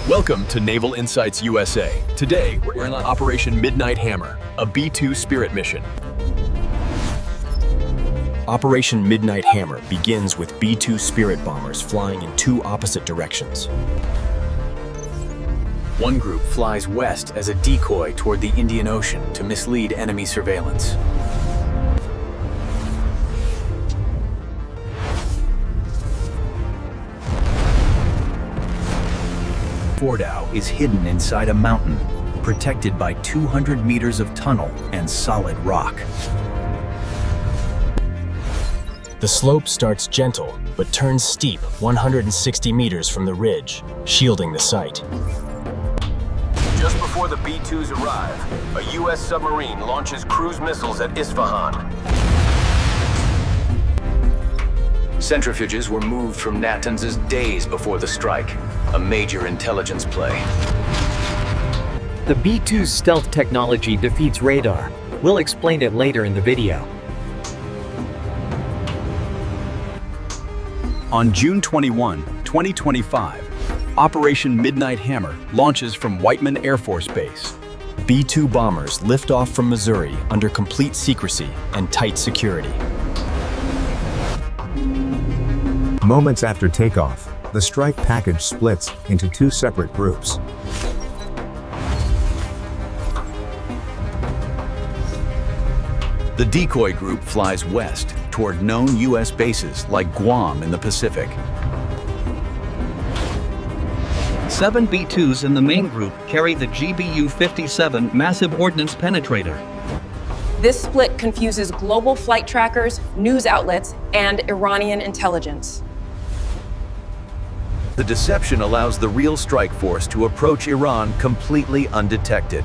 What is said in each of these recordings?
Welcome to Naval Insights USA. Today, we're in Operation Midnight Hammer, a B-2 Spirit mission. Operation Midnight Hammer begins with B-2 Spirit bombers flying in two opposite directions. One group flies west as a decoy toward the Indian Ocean to mislead enemy surveillance. Fordow is hidden inside a mountain, protected by 200 meters of tunnel and solid rock. The slope starts gentle, but turns steep 160 meters from the ridge, shielding the site. Just before the B-2s arrive, a U.S. submarine launches cruise missiles at Isfahan. Centrifuges were moved from Natanz days before the strike, a major intelligence play. The B-2's stealth technology defeats radar. We'll explain it later in the video. On June 21, 2025, Operation Midnight Hammer launches from Whiteman Air Force Base. B-2 bombers lift off from Missouri under complete secrecy and tight security. Moments after takeoff, the strike package splits into two separate groups. The decoy group flies west toward known U.S. bases like Guam in the Pacific. 7 B-2s in the main group carry the GBU-57 Massive Ordnance Penetrator. This split confuses global flight trackers, news outlets, and Iranian intelligence. The deception allows the real strike force to approach Iran completely undetected.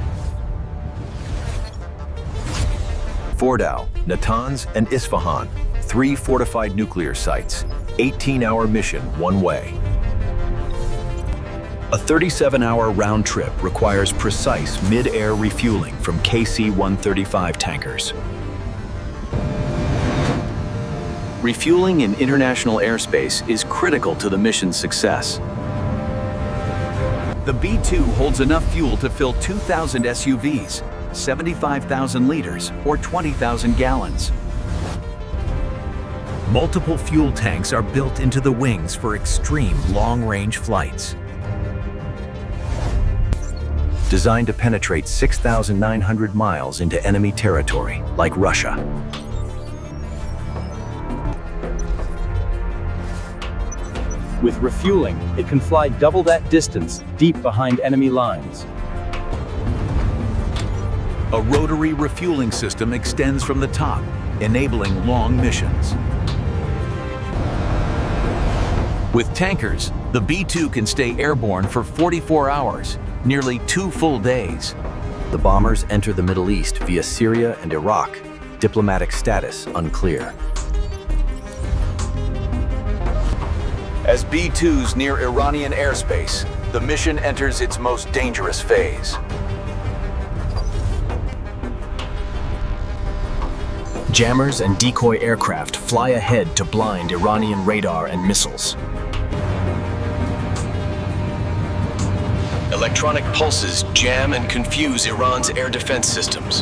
Fordow, Natanz, and Isfahan, 3 fortified nuclear sites, 18-hour mission one way. A 37-hour round trip requires precise mid-air refueling from KC-135 tankers. Refueling in international airspace is critical to the mission's success. The B-2 holds enough fuel to fill 2,000 SUVs, 75,000 liters, or 20,000 gallons. Multiple fuel tanks are built into the wings for extreme long-range flights. Designed to penetrate 6,900 miles into enemy territory, like Russia. With refueling, it can fly double that distance, deep behind enemy lines. A rotary refueling system extends from the top, enabling long missions. With tankers, the B-2 can stay airborne for 44 hours, nearly 2 full days. The bombers enter the Middle East via Syria and Iraq. Diplomatic status unclear. As B-2s near Iranian airspace, the mission enters its most dangerous phase. Jammers and decoy aircraft fly ahead to blind Iranian radar and missiles. Electronic pulses jam and confuse Iran's air defense systems.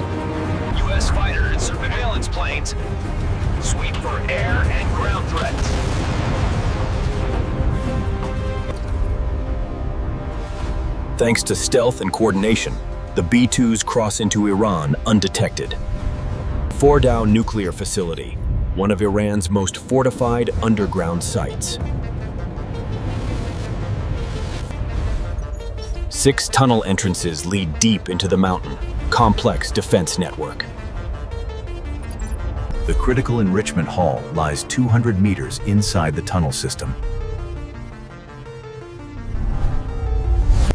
U.S. fighter and surveillance planes sweep for air and ground threats. Thanks to stealth and coordination, the B-2s cross into Iran undetected. Fordow Nuclear Facility, one of Iran's most fortified underground sites. 6 tunnel entrances lead deep into the mountain, complex defense network. The critical enrichment hall lies 200 meters inside the tunnel system.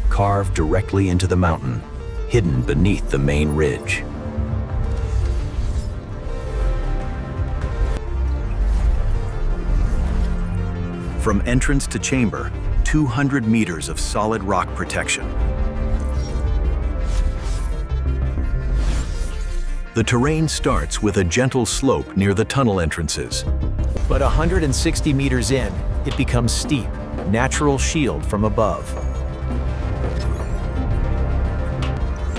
Carved directly into the mountain, hidden beneath the main ridge. From entrance to chamber, 200 meters of solid rock protection. The terrain starts with a gentle slope near the tunnel entrances. But 160 meters in, it becomes steep, natural shield from above.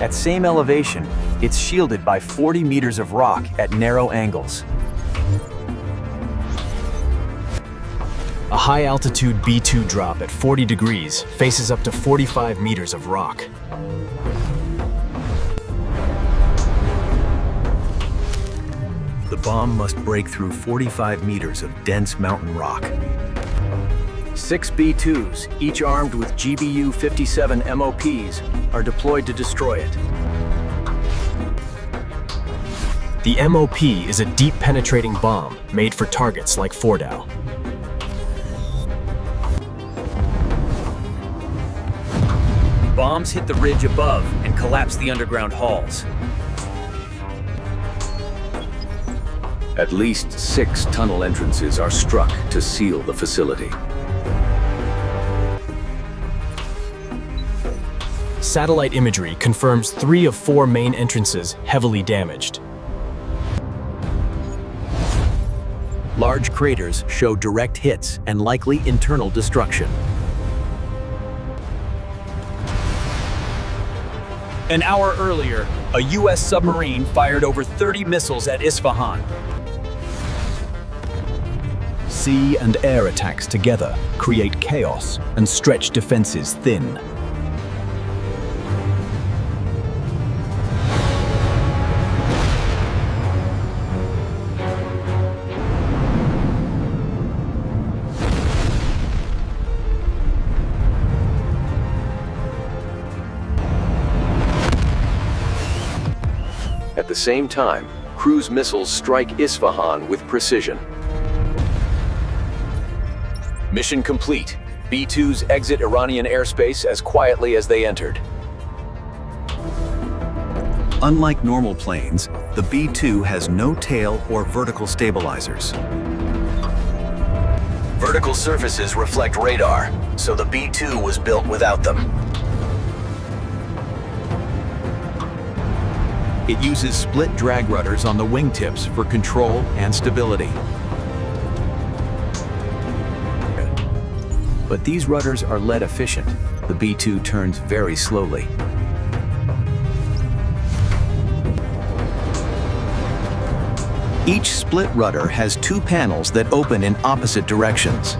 At same elevation, it's shielded by 40 meters of rock at narrow angles. A high-altitude B-2 drop at 40 degrees faces up to 45 meters of rock. The bomb must break through 45 meters of dense mountain rock. 6 B-2s, each armed with GBU-57 MOPs, are deployed to destroy it. The MOP is a deep penetrating bomb made for targets like Fordow. Bombs hit the ridge above and collapse the underground halls. At least 6 tunnel entrances are struck to seal the facility. Satellite imagery confirms 3 of 4 main entrances heavily damaged. Large craters show direct hits and likely internal destruction. An hour earlier, a U.S. submarine fired over 30 missiles at Isfahan. Sea and air attacks together create chaos and stretch defenses thin. At the same time, cruise missiles strike Isfahan with precision. Mission complete. B-2s exit Iranian airspace as quietly as they entered. Unlike normal planes, the B-2 has no tail or vertical stabilizers. Vertical surfaces reflect radar, so the B-2 was built without them. It uses split drag-rudders on the wingtips for control and stability. But these rudders are lead efficient. The B-2 turns very slowly. Each split rudder has 2 panels that open in opposite directions.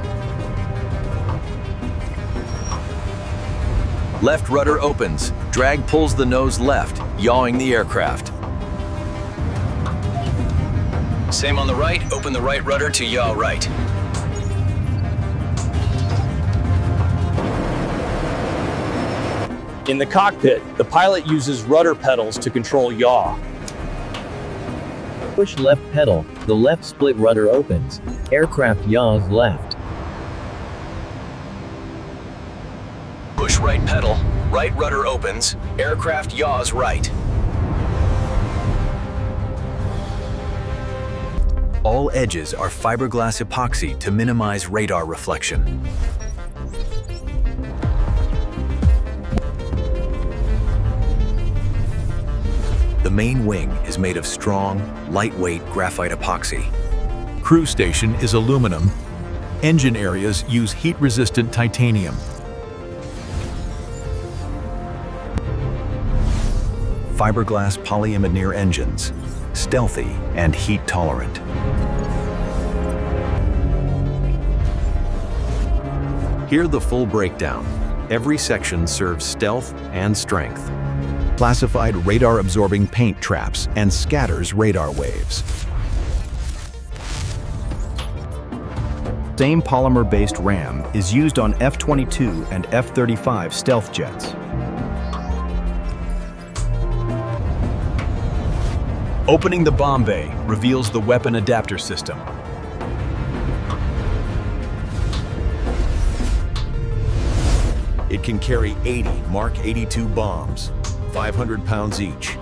Left rudder opens. Drag pulls the nose left, yawing the aircraft. Same on the right. Open the right rudder to yaw right. In the cockpit, the pilot uses rudder pedals to control yaw. Push left pedal, the left split rudder opens. Aircraft yaws left. Push right pedal. Right rudder opens. Aircraft yaws right. All edges are fiberglass epoxy to minimize radar reflection. The main wing is made of strong, lightweight graphite epoxy. Crew station is aluminum. Engine areas use heat-resistant titanium. Fiberglass polyimide engines, stealthy and heat-tolerant. Here the full breakdown. Every section serves stealth and strength. Classified radar-absorbing paint traps and scatters radar waves. Same polymer-based RAM is used on F-22 and F-35 stealth jets. Opening the bomb bay reveals the weapon adapter system. It can carry 80 Mark 82 bombs, 500 pounds each.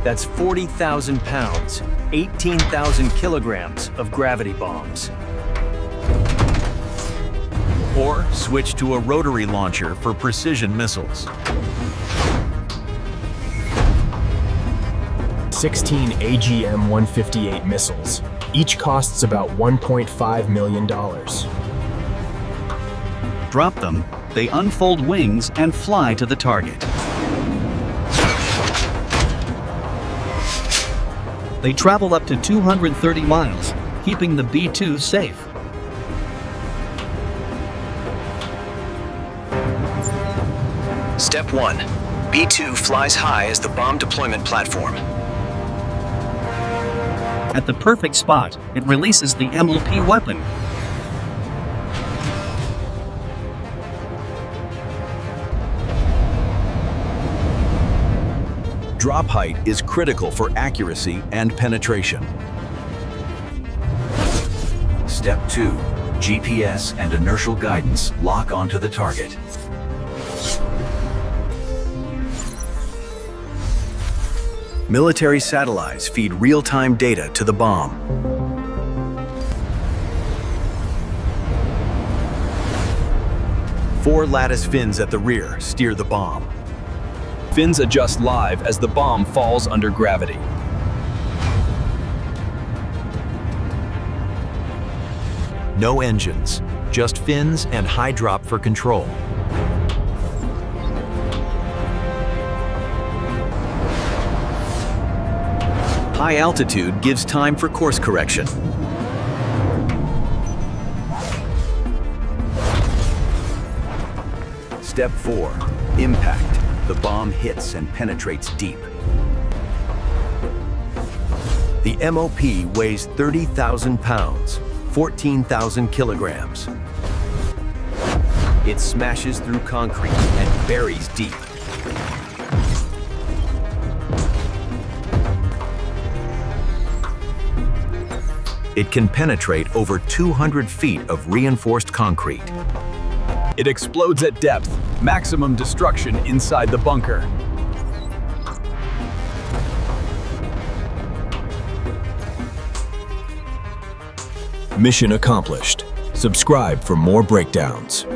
That's 40,000 pounds, 18,000 kilograms of gravity bombs. Or switch to a rotary launcher for precision missiles. 16 AGM-158 missiles. Each costs about $1.5 million. Drop them, They unfold wings and fly to the target. They travel up to 230 miles, keeping the B-2 safe. Step 1. B-2 flies high as the bomb deployment platform. At the perfect spot, it releases the MOP weapon. Drop height is critical for accuracy and penetration. Step 2. GPS and inertial guidance lock onto the target. Military satellites feed real-time data to the bomb. Four lattice fins at the rear steer the bomb. Fins adjust live as the bomb falls under gravity. No engines, just fins and high drop for control. High altitude gives time for course correction. Step 4. Impact. The bomb hits and penetrates deep. The MOP weighs 30,000 pounds, 14,000 kilograms. It smashes through concrete and buries deep. It can penetrate over 200 feet of reinforced concrete. It explodes at depth, maximum destruction inside the bunker. Mission accomplished. Subscribe for more breakdowns.